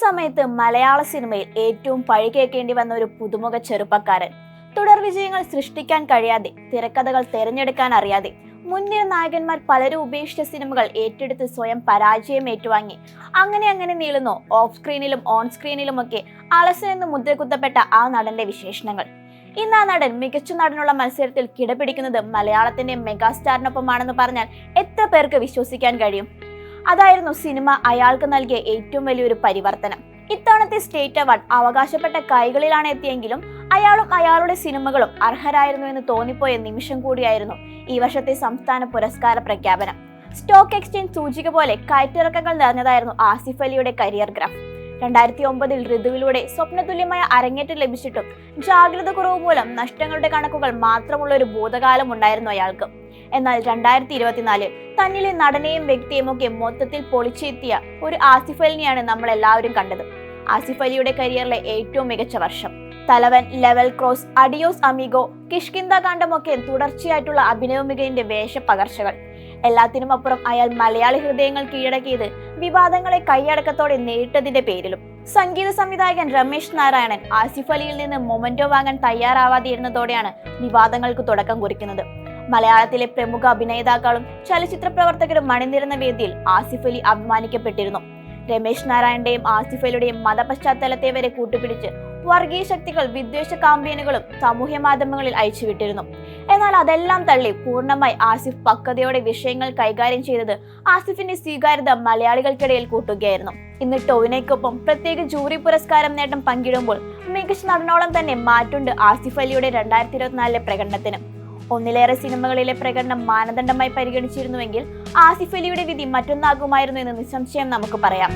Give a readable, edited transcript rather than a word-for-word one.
സമയത്ത് മലയാള സിനിമയിൽ ഏറ്റവും പഴി കേൾക്കേണ്ടി വന്ന ഒരു പുതുമുഖ ചെറുപ്പക്കാരൻ. തുടർ വിജയങ്ങൾ സൃഷ്ടിക്കാൻ കഴിയാതെ, തിരക്കഥകൾ തിരഞ്ഞെടുക്കാൻ അറിയാതെ, മുൻനിര നായകന്മാർ പലരും ഉപേക്ഷിച്ച സിനിമകൾ ഏറ്റെടുത്ത് സ്വയം പരാജയം ഏറ്റുവാങ്ങി അങ്ങനെ നീളുന്നു ഓഫ് സ്ക്രീനിലും ഓൺ സ്ക്രീനിലുമൊക്കെ അലസനെന്ന് മുദ്രകുത്തപ്പെട്ട ആ നടന്റെ വിശേഷണങ്ങൾ. ഇന്ന് ആ നടൻ മികച്ച നടനുള്ള മത്സരത്തിൽ കിടപിടിക്കുന്നത് മലയാളത്തിന്റെ മെഗാസ്റ്റാറിനൊപ്പമാണെന്ന് പറഞ്ഞാൽ എത്ര പേർക്ക് വിശ്വസിക്കാൻ കഴിയും? അതായിരുന്നു സിനിമ അയാൾക്ക് നൽകിയ ഏറ്റവും വലിയൊരു പരിവർത്തനം. ഇത്തവണത്തെ സ്റ്റേറ്റ് അവാർഡ് അവകാശപ്പെട്ട കൈകളിലാണ് എത്തിയെങ്കിലും അയാളും അയാളുടെ സിനിമകളും അർഹരായിരുന്നു എന്ന് തോന്നിപ്പോയ നിമിഷം കൂടിയായിരുന്നു ഈ വർഷത്തെ സംസ്ഥാന പുരസ്കാര പ്രഖ്യാപനം. സ്റ്റോക്ക് എക്സ്ചേഞ്ച് സൂചിക പോലെ കയറ്റിറക്കങ്ങൾ നിറഞ്ഞതായിരുന്നു ആസിഫ് അലിയുടെ കരിയർ ഗ്രാഫ്. 2009 ഋതുവിലൂടെ സ്വപ്നതുല്യമായ അരങ്ങേറ്റം ലഭിച്ചിട്ടും ജാഗ്രത കുറവ് മൂലം നഷ്ടങ്ങളുടെ കണക്കുകൾ മാത്രമുള്ള ഒരു ഭൂതകാലം ഉണ്ടായിരുന്നു അയാൾക്ക്. എന്നാൽ 2024 തന്നിലെ നടനെയും വ്യക്തിയും ഒക്കെ മൊത്തത്തിൽ പൊളിച്ചെത്തിയ ഒരു ആസിഫ് അലിനെയാണ് നമ്മൾ എല്ലാവരും കണ്ടത്. ആസിഫ് അലിയുടെ കരിയറിലെ ഏറ്റവും മികച്ച വർഷം. Thalavan, level cross, adios amigo, Kishkindha കാണ്ഡമൊക്കെ തുടർച്ചയായിട്ടുള്ള അഭിനയ മികവിന്റെ വേഷപ്പകർച്ചകൾ. എല്ലാത്തിനും അപ്പുറം അയാൾ മലയാളി ഹൃദയങ്ങൾ കീഴടക്കിയത് വിവാദങ്ങളെ കൈയടക്കത്തോടെ നേരിട്ടതിന്റെ പേരിലും. സംഗീത സംവിധായകൻ രമേശ് നാരായണൻ ആസിഫ് അലിയിൽ നിന്ന് മൊമെന്റോ വാങ്ങാൻ തയ്യാറാവാതിരുന്നതോടെയാണ് വിവാദങ്ങൾക്ക് തുടക്കം കുറിക്കുന്നത്. മലയാളത്തിലെ പ്രമുഖ അഭിനേതാക്കളും ചലച്ചിത്ര പ്രവർത്തകരും അണിനിരുന്ന വേദിയിൽ ആസിഫ് അലി അഭിമാനിക്കപ്പെട്ടിരുന്നു. രമേശ് നാരായണന്റെയും ആസിഫ് അലിയുടെയും മതപശ്ചാത്തലത്തെ വരെ കൂട്ടുപിടിച്ച് വർഗീയ ശക്തികൾ വിദ്വേഷ കാമ്പയിനുകളും സാമൂഹ്യ മാധ്യമങ്ങളിൽ അയച്ചുവിട്ടിരുന്നു. എന്നാൽ അതെല്ലാം തള്ളി പൂർണ്ണമായി ആസിഫ് പക്വതയോടെ വിഷയങ്ങൾ കൈകാര്യം ചെയ്തത് ആസിഫിന്റെ സ്വീകാര്യത മലയാളികൾക്കിടയിൽ കൂട്ടുകയായിരുന്നു. ഇന്ന് ടോവിനോയ്ക്കൊപ്പം പ്രത്യേക ജൂറി പുരസ്കാരം നേട്ടം പങ്കിടുമ്പോൾ മികച്ച നടനോളം തന്നെ മാറ്റുണ്ട് ആസിഫ് അലിയുടെ 2024 പ്രകടനത്തിന്. ഒന്നിലേറെ സിനിമകളിലെ പ്രകടനം മാനദണ്ഡമായി പരിഗണിച്ചിരുന്നുവെങ്കിൽ ആസിഫ് അലിയുടെ വിധി മറ്റൊന്നാകുമായിരുന്നു എന്ന് നിസ്സംശയം നമുക്ക് പറയാം.